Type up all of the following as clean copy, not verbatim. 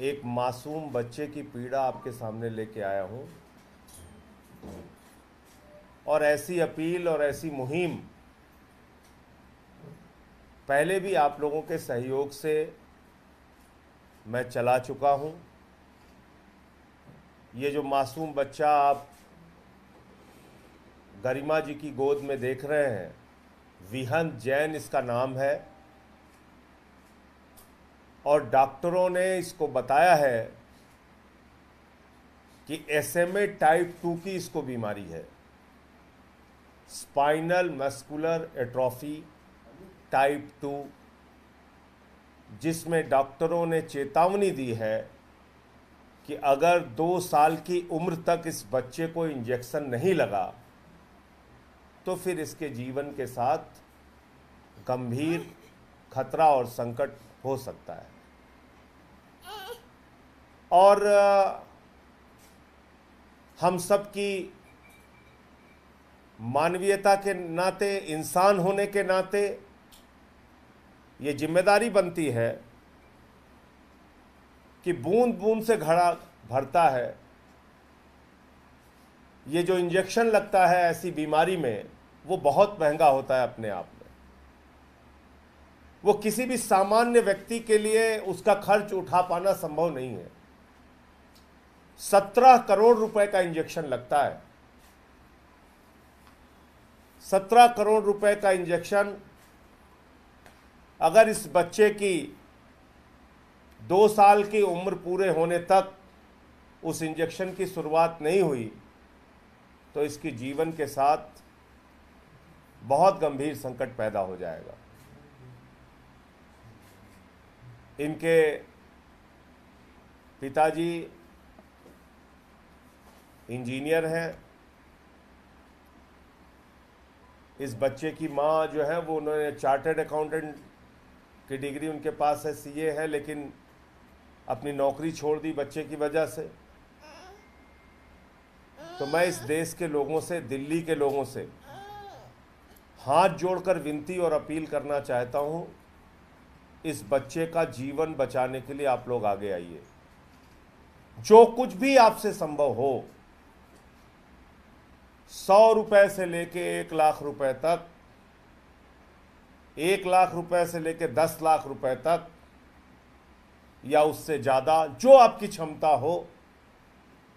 एक मासूम बच्चे की पीड़ा आपके सामने लेके आया हूं और ऐसी अपील और ऐसी मुहिम पहले भी आप लोगों के सहयोग से मैं चला चुका हूं। ये जो मासूम बच्चा आप गरिमा जी की गोद में देख रहे हैं, विहंत जैन इसका नाम है और डॉक्टरों ने इसको बताया है कि SMA टाइप 2 की इसको बीमारी है, स्पाइनल मस्कुलर एट्रोफी टाइप 2, जिसमें डॉक्टरों ने चेतावनी दी है कि अगर 2 साल की उम्र तक इस बच्चे को इंजेक्शन नहीं लगा तो फिर इसके जीवन के साथ गंभीर खतरा और संकट हो सकता है। और हम सब की मानवीयता के नाते, इंसान होने के नाते ये जिम्मेदारी बनती है कि बूंद बूंद से घड़ा भरता है। ये जो इंजेक्शन लगता है ऐसी बीमारी में, वो बहुत महंगा होता है अपने आप में। वो किसी भी सामान्य व्यक्ति के लिए उसका खर्च उठा पाना संभव नहीं है। 17 करोड़ रुपए का इंजेक्शन लगता है। 17 करोड़ रुपए का इंजेक्शन अगर इस बच्चे की 2 साल की उम्र पूरे होने तक उस इंजेक्शन की शुरुआत नहीं हुई तो इसकी जीवन के साथ बहुत गंभीर संकट पैदा हो जाएगा। इनके पिताजी इंजीनियर हैं। इस बच्चे की माँ जो है वो, उन्होंने चार्टर्ड अकाउंटेंट की डिग्री उनके पास है, CA है, लेकिन अपनी नौकरी छोड़ दी बच्चे की वजह से। तो मैं इस देश के लोगों से, दिल्ली के लोगों से हाथ जोड़कर विनती और अपील करना चाहता हूं, इस बच्चे का जीवन बचाने के लिए आप लोग आगे आइए। जो कुछ भी आपसे संभव हो, 100 रुपए से लेके 1 लाख रुपए तक, 1 लाख रुपए से लेके 10 लाख रुपए तक, या उससे ज़्यादा, जो आपकी क्षमता हो,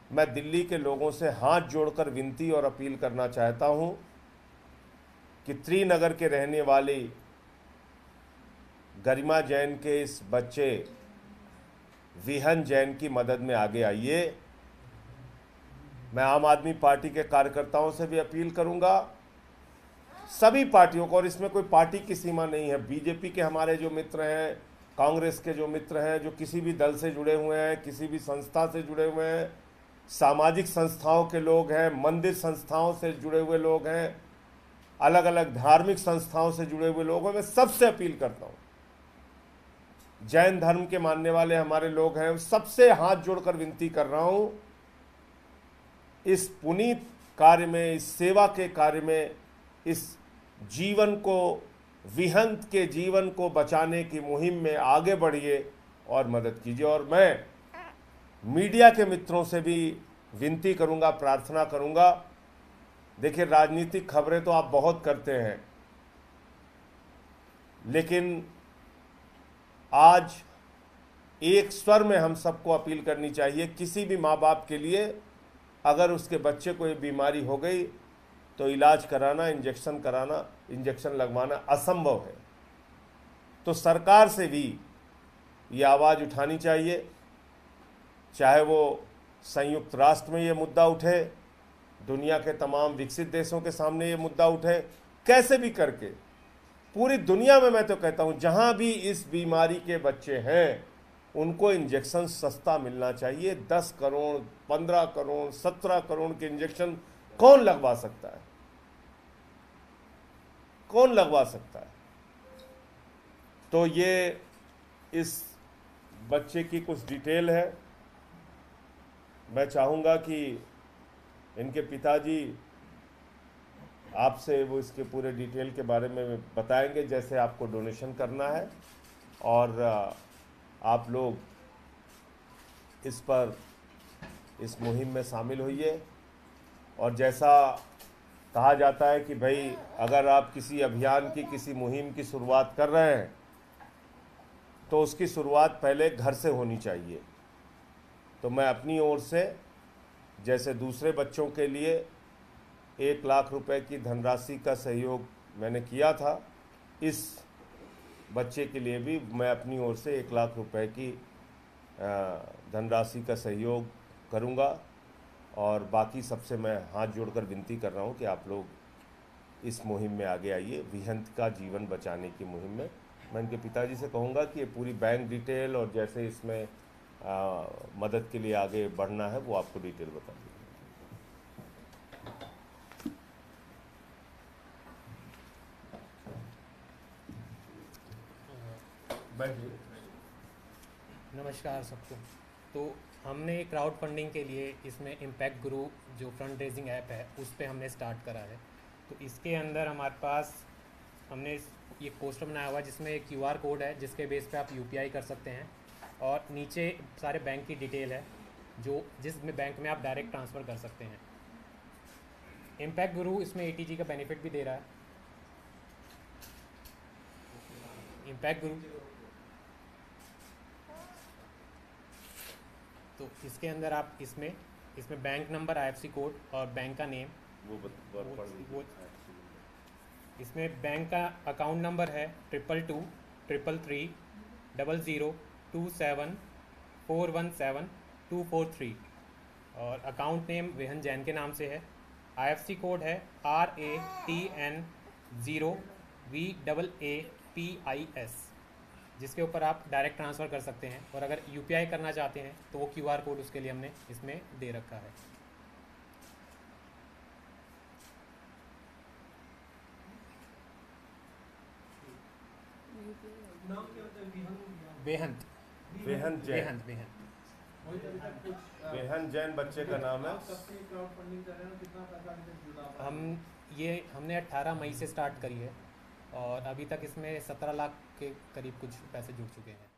मैं दिल्ली के लोगों से हाथ जोड़कर विनती और अपील करना चाहता हूं कि त्रिनगर के रहने वाली गरिमा जैन के इस बच्चे विहन जैन की मदद में आगे आइए। मैं आम आदमी पार्टी के कार्यकर्ताओं से भी अपील करूंगा, सभी पार्टियों को, और इसमें कोई पार्टी की सीमा नहीं है। बीजेपी के हमारे जो मित्र हैं, कांग्रेस के जो मित्र हैं, जो किसी भी दल से जुड़े हुए हैं, किसी भी संस्था से जुड़े हुए हैं, सामाजिक संस्थाओं के लोग हैं, मंदिर संस्थाओं से जुड़े हुए लोग हैं, अलग अलग धार्मिक संस्थाओं से जुड़े हुए लोग हैं, मैं सबसे अपील करता हूं। जैन धर्म के मानने वाले हमारे लोग हैं, सबसे हाथ जोड़कर विनती कर रहा हूं, इस पुनीत कार्य में, इस सेवा के कार्य में, इस जीवन को, विहंत के जीवन को बचाने की मुहिम में आगे बढ़िए और मदद कीजिए। और मैं मीडिया के मित्रों से भी विनती करूंगा, प्रार्थना करूंगा। देखिए, राजनीतिक खबरें तो आप बहुत करते हैं, लेकिन आज एक स्वर में हम सबको अपील करनी चाहिए, किसी भी माँ बाप के लिए अगर उसके बच्चे को ये बीमारी हो गई तो इलाज कराना, इंजेक्शन कराना, इंजेक्शन लगवाना असंभव है। तो सरकार से भी ये आवाज़ उठानी चाहिए, चाहे वो संयुक्त राष्ट्र में ये मुद्दा उठे, दुनिया के तमाम विकसित देशों के सामने ये मुद्दा उठे, कैसे भी करके पूरी दुनिया में, मैं तो कहता हूँ जहाँ भी इस बीमारी के बच्चे हैं उनको इंजेक्शन सस्ता मिलना चाहिए। 10 करोड़, 15 करोड़, 17 करोड़ के इंजेक्शन कौन लगवा सकता है? कौन लगवा सकता है? तो ये इस बच्चे की कुछ डिटेल है। मैं चाहूँगा कि इनके पिताजी आपसे वो इसके पूरे डिटेल के बारे में बताएंगे, जैसे आपको डोनेशन करना है, और आप लोग इस पर इस मुहिम में शामिल होइए। और जैसा कहा जाता है कि भाई अगर आप किसी अभियान की, किसी मुहिम की शुरुआत कर रहे हैं तो उसकी शुरुआत पहले घर से होनी चाहिए। तो मैं अपनी ओर से, जैसे दूसरे बच्चों के लिए 1 लाख रुपए की धनराशि का सहयोग मैंने किया था, इस बच्चे के लिए भी मैं अपनी ओर से 1 लाख रुपए की धनराशि का सहयोग करूंगा। और बाकी सबसे मैं हाथ जोड़कर विनती कर रहा हूं कि आप लोग इस मुहिम में आगे आइए, विहंत का जीवन बचाने की मुहिम में। मैं इनके पिताजी से कहूंगा कि ये पूरी बैंक डिटेल और जैसे इसमें मदद के लिए आगे बढ़ना है वो आपको डिटेल बता देंगे। नमस्कार सबको। तो हमने क्राउड फंडिंग के लिए इसमें इम्पैक्ट गुरु जो फंड रेजिंग ऐप है उस पर हमने स्टार्ट करा है। तो इसके अंदर हमारे पास हमने ये पोस्टर बनाया हुआ है जिसमें एक QR कोड है जिसके बेस पे आप UPI कर सकते हैं, और नीचे सारे बैंक की डिटेल है जो जिस बैंक में आप डायरेक्ट ट्रांसफ़र कर सकते हैं। इम्पैक्ट गुरु इसमें ATG का बेनिफिट भी दे रहा है। इम्पैक्ट गुरु तो इसके अंदर आप इसमें बैंक नंबर, IFSC कोड और बैंक का नेम, वो इसमें बैंक का अकाउंट नंबर है 2223330027417243 और अकाउंट नेम विहन जैन के नाम से है। IFSC कोड है RATN0VAAPIS, जिसके ऊपर आप डायरेक्ट ट्रांसफ़र कर सकते हैं। और अगर UPI करना चाहते हैं तो वो QR कोड उसके लिए हमने इसमें दे रखा है। वेहंत वेहंत जैन। वेहंत वेहंत जैन बच्चे का नाम है। हमने 18 मई से स्टार्ट करी है और अभी तक इसमें 17 लाख के करीब कुछ पैसे जुड़ चुके हैं।